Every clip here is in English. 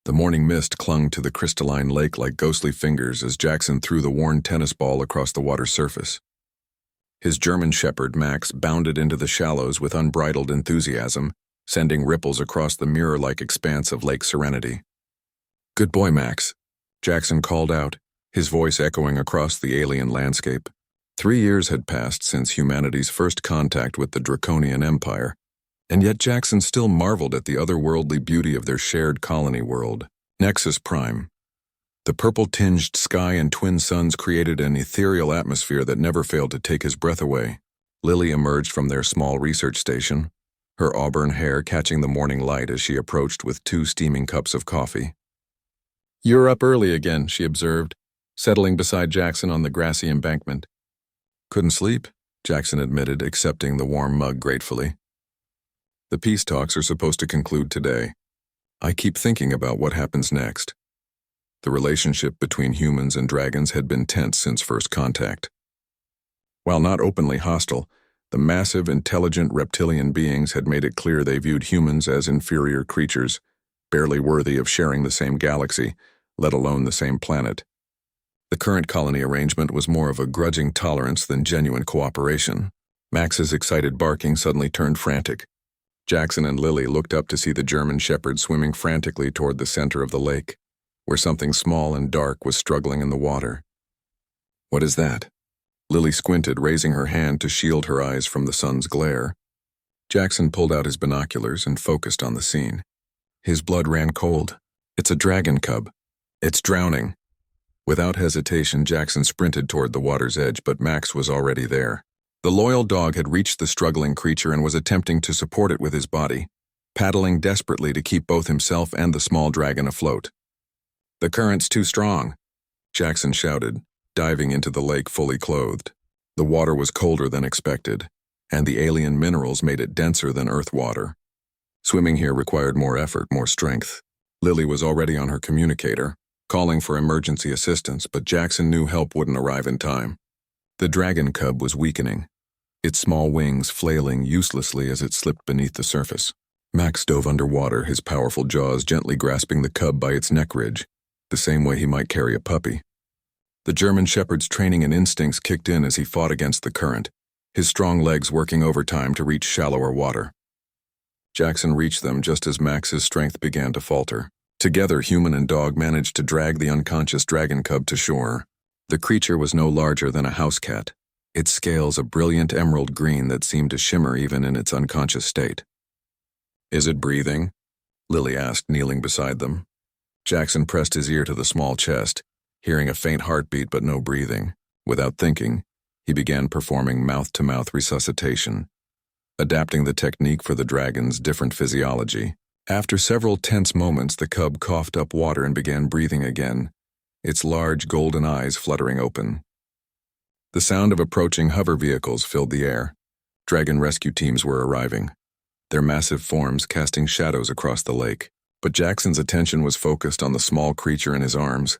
The morning mist clung to the crystalline lake like ghostly fingers as Jackson threw the worn tennis ball across the water's surface. His German shepherd, Max, bounded into the shallows with unbridled enthusiasm, sending ripples across the mirror-like expanse of Lake Serenity. "Good boy, Max," Jackson called out, his voice echoing across the alien landscape. 3 years had passed since humanity's first contact with the Draconian Empire, and yet Jackson still marveled at the otherworldly beauty of their shared colony world. Nexus Prime. The purple-tinged sky and twin suns created an ethereal atmosphere that never failed to take his breath away. Lily emerged from their small research station, her auburn hair catching the morning light as she approached with 2 steaming cups of coffee. "You're up early again," she observed, settling beside Jackson on the grassy embankment. "Couldn't sleep," Jackson admitted, accepting the warm mug gratefully. "The peace talks are supposed to conclude today. I keep thinking about what happens next." The relationship between humans and dragons had been tense since first contact. While not openly hostile, the massive, intelligent reptilian beings had made it clear they viewed humans as inferior creatures, barely worthy of sharing the same galaxy, let alone the same planet. The current colony arrangement was more of a grudging tolerance than genuine cooperation. Max's excited barking suddenly turned frantic. Jackson and Lily looked up to see the German shepherd swimming frantically toward the center of the lake, where something small and dark was struggling in the water. "What is that?" Lily squinted, raising her hand to shield her eyes from the sun's glare. Jackson pulled out his binoculars and focused on the scene. His blood ran cold. "It's a dragon cub. It's drowning." Without hesitation, Jackson sprinted toward the water's edge, but Max was already there. The loyal dog had reached the struggling creature and was attempting to support it with his body, paddling desperately to keep both himself and the small dragon afloat. "The current's too strong," Jackson shouted, diving into the lake fully clothed. The water was colder than expected, and the alien minerals made it denser than Earth water. Swimming here required more effort, more strength. Lily was already on her communicator, calling for emergency assistance, but Jackson knew help wouldn't arrive in time. The dragon cub was weakening, its small wings flailing uselessly as it slipped beneath the surface. Max dove underwater, his powerful jaws gently grasping the cub by its neck ridge, the same way he might carry a puppy. The German shepherd's training and instincts kicked in as he fought against the current, his strong legs working overtime to reach shallower water. Jackson reached them just as Max's strength began to falter. Together, human and dog managed to drag the unconscious dragon cub to shore. The creature was no larger than a house cat, its scales a brilliant emerald green that seemed to shimmer even in its unconscious state. "Is it breathing?" Lily asked, kneeling beside them. Jackson pressed his ear to the small chest, hearing a faint heartbeat but no breathing. Without thinking, he began performing mouth-to-mouth resuscitation, adapting the technique for the dragon's different physiology. After several tense moments, the cub coughed up water and began breathing again, its large golden eyes fluttering open. The sound of approaching hover vehicles filled the air. Dragon rescue teams were arriving, their massive forms casting shadows across the lake. But Jackson's attention was focused on the small creature in his arms,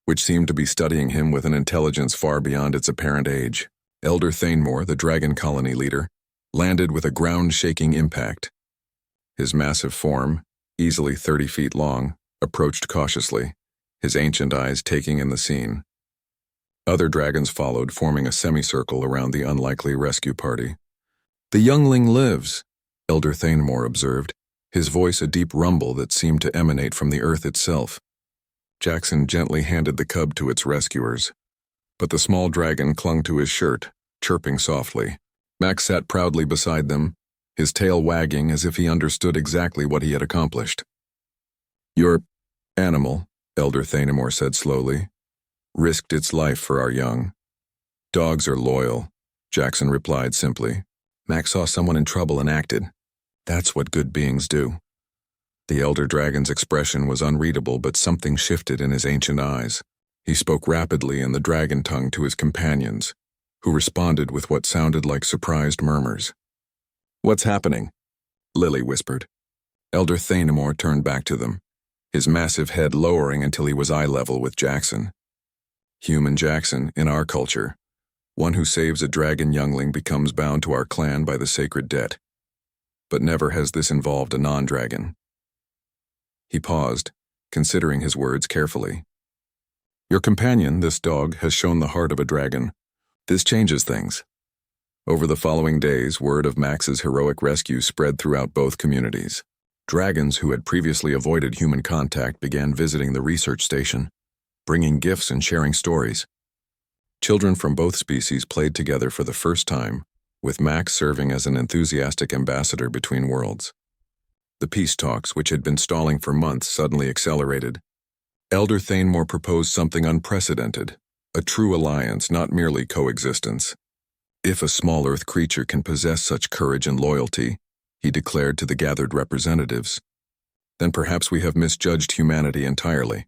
which seemed to be studying him with an intelligence far beyond its apparent age. Elder Thanemore, the dragon colony leader, landed with a ground-shaking impact. His massive form, easily 30 feet long, approached cautiously, his ancient eyes taking in the scene. Other dragons followed, forming a semicircle around the unlikely rescue party. "The youngling lives," Elder Thanemore observed, his voice a deep rumble that seemed to emanate from the earth itself. Jackson gently handed the cub to its rescuers, but the small dragon clung to his shirt, chirping softly. Max sat proudly beside them, his tail wagging as if he understood exactly what he had accomplished. "Your animal," Elder Thanemore said slowly, "risked its life for our young." "Dogs are loyal," Jackson replied simply. Max saw someone in trouble and acted. That's what good beings do. The elder dragon's expression was unreadable, but something shifted in his ancient eyes. He spoke rapidly in the dragon tongue to his companions, who responded with what sounded like surprised murmurs. "What's happening?" Lily whispered. Elder Thanemore turned back to them, his massive head lowering until he was eye level with Jackson. "Human Jackson, in our culture, one who saves a dragon youngling becomes bound to our clan by the sacred debt. But never has this involved a non-dragon." He paused, considering his words carefully. Your companion, this dog, has shown the heart of a dragon. This changes things. Over the following days, word of Max's heroic rescue spread throughout both communities. Dragons who had previously avoided human contact began visiting the research station, bringing gifts and sharing stories. Children from both species played together for the first time, with Max serving as an enthusiastic ambassador between worlds. The peace talks, which had been stalling for months, suddenly accelerated. Elder Thanemore proposed something unprecedented, a true alliance, not merely coexistence. If a small Earth creature can possess such courage and loyalty, he declared to the gathered representatives, then perhaps we have misjudged humanity entirely.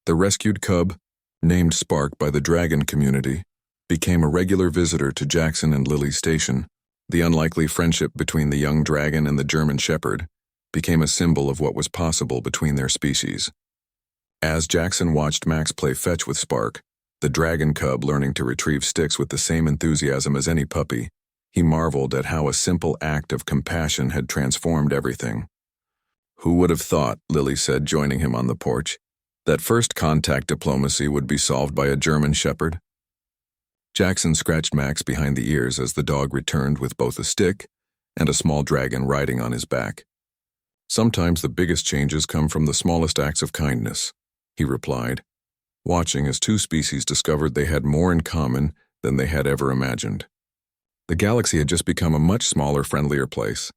The rescued cub, named Spark by the dragon community, became a regular visitor to Jackson and Lily's station. The unlikely friendship between the young dragon and the German shepherd became a symbol of what was possible between their species. As Jackson watched Max play fetch with Spark, the dragon cub learning to retrieve sticks with the same enthusiasm as any puppy, he marveled at how a simple act of compassion had transformed everything. Who would have thought, Lily said, joining him on the porch, that first contact diplomacy would be solved by a German shepherd? Jackson scratched Max behind the ears as the dog returned with both a stick and a small dragon riding on his back. Sometimes the biggest changes come from the smallest acts of kindness, he replied, watching as two species discovered they had more in common than they had ever imagined. The galaxy had just become a much smaller, friendlier place.